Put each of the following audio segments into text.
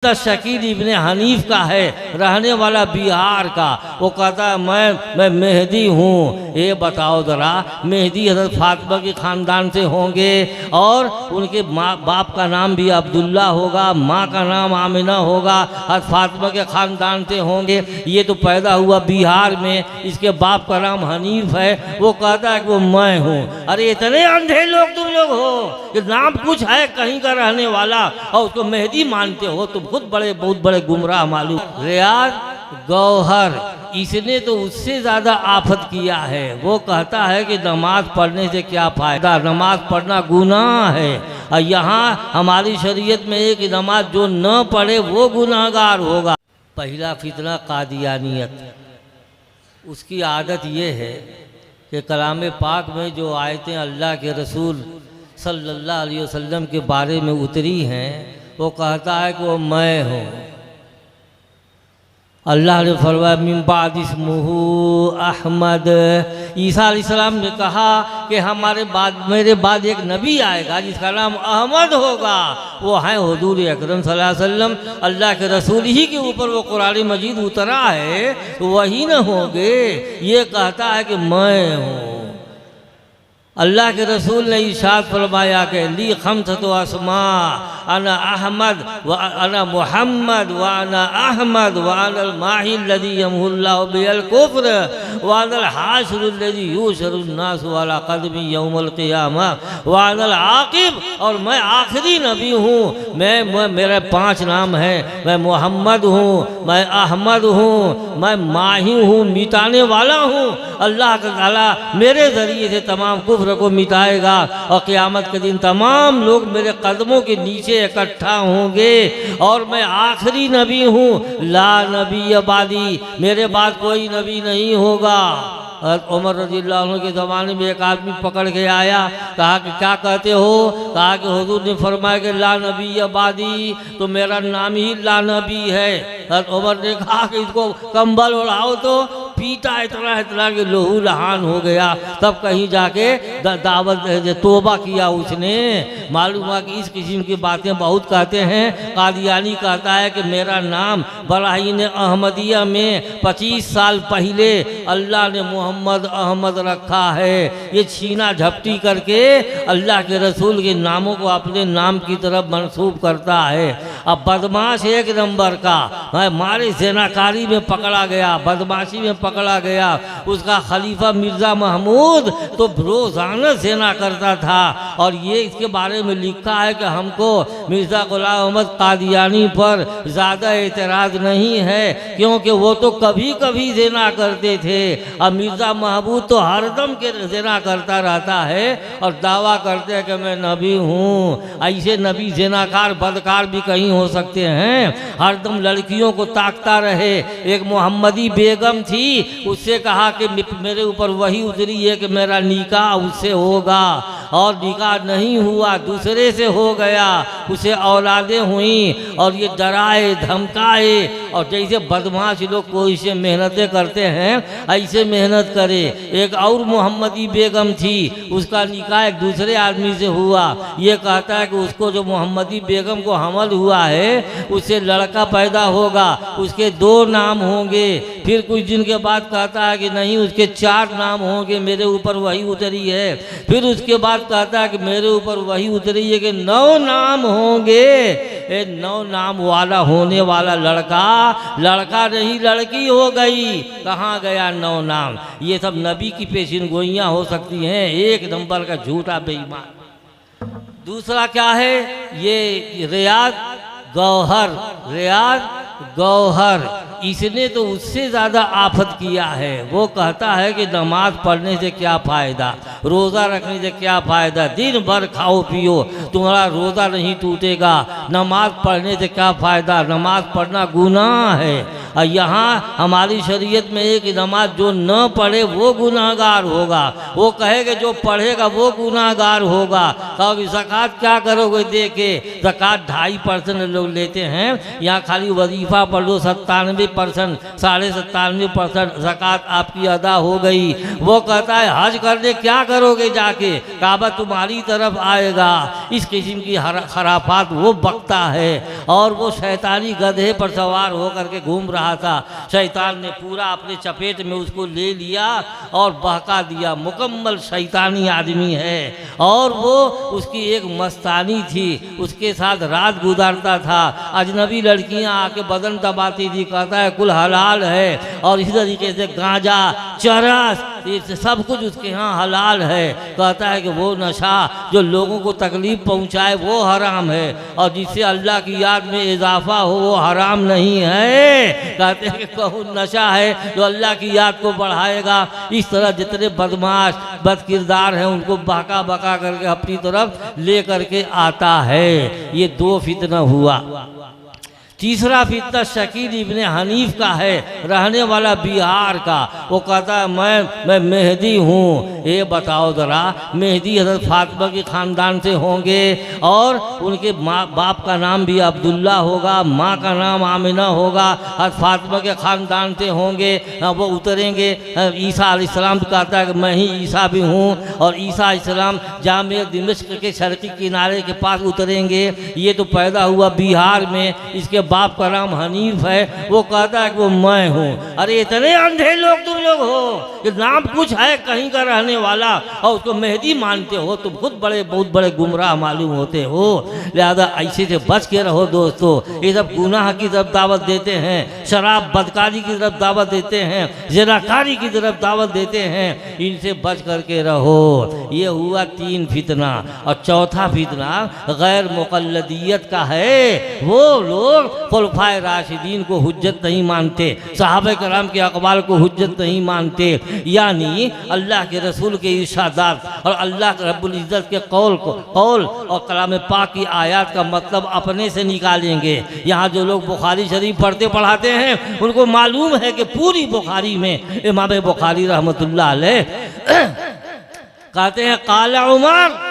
शकील इब्ने हनीफ का है, रहने वाला बिहार का। वो कहता है मैं मेहदी हूँ। ये बताओ ज़रा, मेहदी हज़रत फातिमा के ख़ानदान से होंगे और उनके माँ बाप का नाम भी अब्दुल्ला होगा, माँ का नाम आमिना होगा, हज़रत फातिमा के ख़ानदान से होंगे। ये तो पैदा हुआ बिहार में, इसके बाप का नाम हनीफ है। वो कहता है कि वो मैं हूँ। अरे इतने अंधे लोग तुम लोग हो कि नाम कुछ है कहीं का रहने वाला और उसको मेहदी मानते हो, तुम खुद बहुत बड़े गुमराह मालूम। रियाज गौहर, इसने तो उससे ज़्यादा आफत किया है। वो कहता है कि नमाज पढ़ने से क्या फ़ायदा, नमाज पढ़ना गुनाह है। और यहाँ हमारी शरीयत में है कि नमाज जो न पढ़े वो गुनाहगार होगा। पहला फितना कादियानियत। उसकी आदत ये है कि कलाम पाक में जो आयतें अल्लाह के रसूल सल्लल्लाहु अलैहि वसल्लम के बारे में उतरी हैं, वो कहता है कि वो मैं हूँ। अल्लाह ने फरमाया मिन बाद इस्मुहु अहमद। ईसा अलैहिस्सलाम ने कहा कि मेरे बाद एक नबी आएगा जिसका नाम अहमद होगा। वो हैं हुजूर अकरम सल्लल्लाहु अलैहि वसल्लम। अल्लाह के रसूल ही के ऊपर वो कुरान मजीद उतरा है, तो वही न होंगे। ये कहता है कि मैं हूँ। अल्लाह के रसूल ने इरशाद फरमाया कि ली खमसतु अस्मा, अना अहमद व अना मुहम्मद व अना अहमद व अना माही लदी यमहुल्लाहु बिल कुफ्र व अना हाशिरुल लदी युशरुन नास अला कदमी यौमल क़ियामा व अना आकिब। और मैं आखिरी नबी हूँ। मैं मेरे 5 नाम हैं। मैं मोहम्मद हूँ, मैं अहमद हूँ, मैं माही हूँ, मिटाने वाला हूँ। अल्लाह ताला मेरे ज़रिए से तमाम कुफ्र को मिटाएगा और क़यामत के दिन तमाम लोग मेरे कदमों के नीचे इकट्ठा होंगे। और मैं आखिरी नबी हूँ, ला नबी अबादी, मेरे बाद कोई नबी नहीं होगा। उमर रज़ियल्लाहु अन्हु के ज़माने में एक आदमी पकड़ के आया, कहा कि क्या कहते हो? कहा कि हुजूर ने फरमाया कि ला नबी अबादी, तो मेरा नाम ही ला नबी है। उमर ने कहा कि इसको कंबल उड़ाओ, तो पीटा इतना कि लहू लहान हो गया। तब कहीं जाके दावत तोबा किया उसने। मालूम हुआ कि इस किस्म की बातें बहुत कहते हैं। कादियानी कहता है कि मेरा नाम बराहीन अहमदिया में 25 साल पहले अल्लाह ने मोहम्मद अहमद रखा है। ये छीना झपटी करके अल्लाह के रसूल के नामों को अपने नाम की तरफ मंसूब करता है। अब बदमाश एक नंबर का मारे ज़नाकारी में पकड़ा गया, बदमाशी में पकड़ा गया। उसका खलीफा मिर्ज़ा महमूद तो रोज़ाना ज़ना करता था। और ये इसके बारे में लिखा है कि हमको मिर्ज़ा गुलाम अहमद कादियानी पर ज़्यादा एतराज़ नहीं है, क्योंकि वो तो कभी कभी ज़ना करते थे। अब मिर्ज़ा महमूद तो हरदम के ज़ना करता रहता है और दावा करते हैं कि मैं नबी हूँ। ऐसे नबी ज़नाकार बदकार भी कहीं हो सकते हैं। हरदम लड़कियों को ताकता रहे। एक मोहम्मदी बेगम थी, उससे कहा कि मेरे ऊपर वही उतरी है कि मेरा निकाह उससे होगा, और निकाह नहीं हुआ, दूसरे से हो गया। उसे औलादें हुई और ये डराए धमकाए। और जैसे बदमाश लोग कोई से मेहनतें करते हैं, ऐसे मेहनत करे। एक और मोहम्मदी बेगम थी, उसका निकाह एक दूसरे आदमी से हुआ। ये कहता है कि उसको जो मोहम्मदी बेगम को हमल हुआ है, उससे लड़का पैदा होगा, उसके 2 नाम होंगे। फिर कुछ दिन के बाद कहता है कि नहीं, उसके 4 नाम होंगे, मेरे ऊपर वही उतरी है। फिर उसके बाद कहता है कि मेरे ऊपर वही उतरी है कि 9 नाम होंगे। 9 नाम वाला होने वाला लड़का नहीं लड़की हो गई। कहाँ गया 9 नाम? ये सब नबी की पेशिन गोइयाँ हो सकती हैं। एक नंबर का झूठा बेईमान। दूसरा क्या है? ये रियाज गौहर, इसने तो उससे ज़्यादा आफत किया है। वो कहता है कि नमाज पढ़ने से क्या फ़ायदा, रोज़ा रखने से क्या फ़ायदा, दिन भर खाओ पियो तुम्हारा रोज़ा नहीं टूटेगा, नमाज पढ़ने से क्या फ़ायदा, नमाज पढ़ना गुनाह है। और यहाँ हमारी शरीयत में है कि नमाज जो न पढ़े वो गुनाहगार होगा। वो कहेगा जो पढ़ेगा वो गुनाहगार होगा। कहोगे ज़कात क्या करोगे दे के? ज़कात 2.5% लोग लेते हैं। यहाँ खाली वजीफ़ा पढ़ लो 97 97%, 97.5% ज़कात आपकी अदा हो गई। वो कहता है हज करने क्या करोगे जाके, काबा तुम्हारी तरफ आएगा। इस किस्म की खराफात वो बकता है। और वो शैतानी गधे पर सवार होकर के घूम रहा था। शैतान ने पूरा अपने चपेट में उसको ले लिया और बहका दिया। मुकम्मल शैतानी आदमी है। और वो उसकी एक मस्तानी थी, उसके साथ रात गुजारता था। अजनबी लड़कियां आके बदन दबाती थी, कहता है कुल हलाल है। और इसी तरीके से गांजा, चरस, ये सब कुछ उसके यहाँ हलाल है। कहता है कि वो नशा जो लोगों को तकलीफ़ पहुँचाए वो हराम है, और जिससे अल्लाह की याद में इजाफा हो वो हराम नहीं है। कहते हैं कि कहूँ नशा है जो अल्लाह की याद को बढ़ाएगा। इस तरह जितने बदमाश बद किरदार हैं उनको बहका बहका करके अपनी तरफ ले करके आता है। ये 2 फितना हुआ। तीसरा फितना शकील इब्ने हनीफ का है, रहने वाला बिहार का। वो कहता है मैं मेहदी हूँ। ये बताओ ज़रा, मेहदी हज़रत फातिमा के ख़ानदान से होंगे और उनके माँ बाप का नाम भी अब्दुल्ला होगा, माँ का नाम आमिना होगा, हज़रत फातिमा के ख़ानदान से होंगे। वो उतरेंगे। ईसा अलैहिस्सलाम कहता है कि मैं ही ईसा भी हूँ, और ईसा अलैहिस्सलाम जामे दिमश्क के शर्क़ी किनारे के पास उतरेंगे। ये तो पैदा हुआ बिहार में, इसके बाप का नाम हनीफ है। वो कहता है कि वो मैं हूँ। अरे इतने अंधे लोग तुम लोग हो कि नाम कुछ है कहीं का रहने वाला और उसको मेहदी मानते हो, तुम खुद बहुत बड़े गुमराह मालूम होते हो। लिहाजा ऐसे से बच के रहो दोस्तों। ये सब गुनाह की तरफ दावत देते हैं, शराब बदकारी की तरफ दावत देते हैं, ज़िनाकारी की तरफ दावत देते हैं। इनसे बच करके रहो। ये हुआ 3 फितना। और चौथा फितना गैर मुक़ल्लदियत का है। वो लोग खुलफाए राशिदीन को हुज्जत नहीं मानते, सहाबा कराम के अक़वाल को हुज्जत नहीं मानते। यानी अल्लाह के रसूल के इरशादात और अल्लाह के रब्बुल इज़्ज़त के कौल और कलाम पाक की आयत का मतलब अपने से निकालेंगे। यहाँ जो लोग बुखारी शरीफ पढ़ते पढ़ाते हैं उनको मालूम है कि पूरी बुखारी में इमाम बुखारी रहमतुल्लाह अलैह कहते हैं काला उमर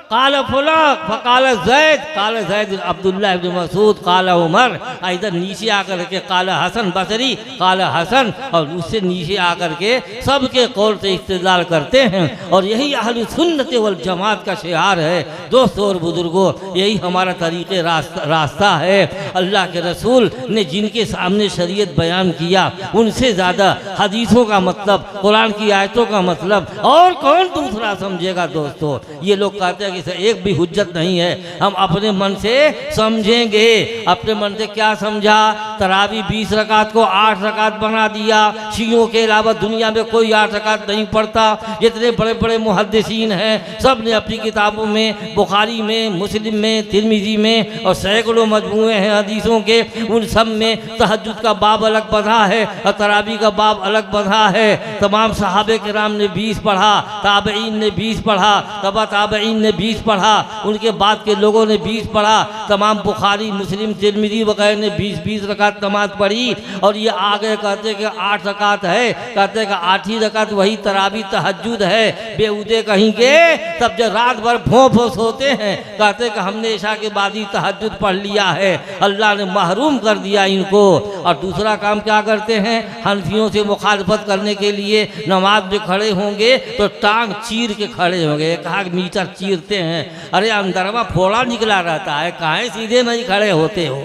काला फुला फ़काला ज़ैद अब्दुल्ला इब्न मसूद काला उमर। इधर नीचे आकर के काला हसन बसरी काला हसन, और उससे नीचे आकर के सबके कौल से इस्तेदलाल करते हैं। और यही अहले सुन्नत वल जमात का शिआर है दोस्तों और बुजुर्गों। यही हमारा तरीक़े रास्ता है। अल्लाह के रसूल ने जिनके सामने शरीयत बयान किया उनसे ज़्यादा हदीसों का मतलब, कुरान की आयतों का मतलब और कौन दूसरा समझेगा दोस्तों। ये लोग कहते हैं कि एक भी हुज्जत नहीं है, हम अपने मन से समझेंगे। अपने मन से क्या समझा? तरावी 20 रकात को 8 रकात बना दिया। शियों के अलावा दुनिया में कोई 8 रकात नहीं पढ़ता। जितने बड़े बड़े मुहद्दिसीन हैं सब ने अपनी किताबों में, बुखारी में, मुस्लिम में, तिरमिज़ी में और सैकड़ों मजमूए हैं हदीसों के, उन सब में तहज्जुद का बाब अलग बंधा है और तरावी का बाब अलग बंधा है। तमाम सहाबे किराम ने 20 पढ़ा, ताबईन ने 20 पढ़ा, तबा ताबईन ने 20 पढ़ा, उनके बाद के लोगों ने 20 पढ़ा। तमाम बुखारी, मुस्लिम, तिरमिज़ी वगैरह ने 20-20 रकात नमाज पढ़ी। और ये आगे कहते कि 8 रकात है, कहते कि 8 ही रकात वही तरावी तहज्जुद है। बेहुदे कहीं के तब जब रात भर भों सोते हैं कहते कि हमने इशा के बाद ही तहज्जुद पढ़ लिया है। अल्लाह ने महरूम कर दिया इनको। और दूसरा काम क्या करते हैं? हनफियों से मुखालफत करने के लिए नमाज में खड़े होंगे तो टांग चीर के खड़े होंगे। 1 मीटर चीरते हैं। अरे अंदरवा फोड़ा निकला रहता है, काहे सीधे नहीं खड़े होते हो,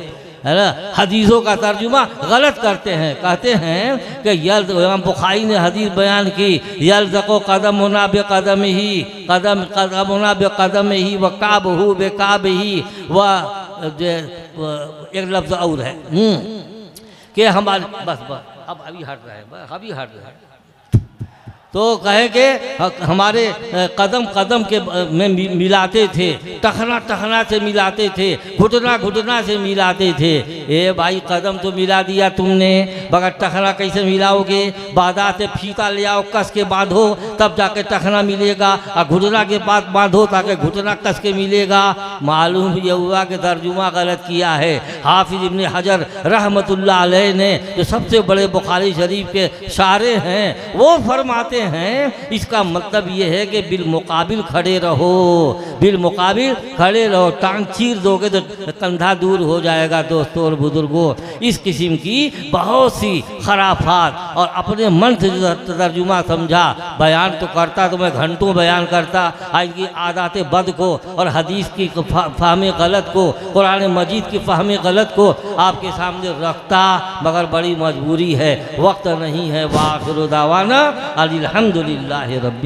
है ना। हदीसों का तर्जुमा गलत करते हैं। कहते हैं कि इमाम बुखारी ने हदीस बयान की, यल्ज़क़ु क़दमुना बिक़दमिही क़दमुना बिक़दमिही व काबहु बिकाबिही व एक लफ्ज़ और है कि हमारे बस अब अभी हट रहे हैं। तो कहे कि हमारे कदम कदम के में मिलाते थे, टखना से मिलाते थे, घुटना से मिलाते थे। ए भाई कदम तो मिला दिया तुमने, मगर टखना कैसे मिलाओगे? बादा से फीता ले आओ, कस के बांधो, तब जाके टखना मिलेगा। और घुटना के पास बांधो ताकि घुटना कस के मिलेगा। मालूम ये हुआ कि तर्जुमा गलत किया है। हाफिज इब्ने हजर रहमतुल्लाह अलैह ने, जो सबसे बड़े बुखारी शरीफ के शारे हैं, वो फरमाते पढ़ते हैं इसका मतलब ये है कि बिलमुकाबिल खड़े रहो, बिलमुकाबिल खड़े रहो। टांग चीर दोगे तो कंधा दूर हो जाएगा। दोस्तों और बुजुर्गों, इस किस्म की बहुत सी खराफात और अपने मन से जो तर्जुमा समझा बयान तो करता तो मैं घंटों बयान करता। आज की आदत बद को और हदीस की फ़हम गलत को, कुरान मजीद की फ़हम गलत को आपके सामने रखता, मगर बड़ी मजबूरी है, वक्त नहीं है। वाखिर दावाना अल्हम्दुलिल्लाहि रब्बिल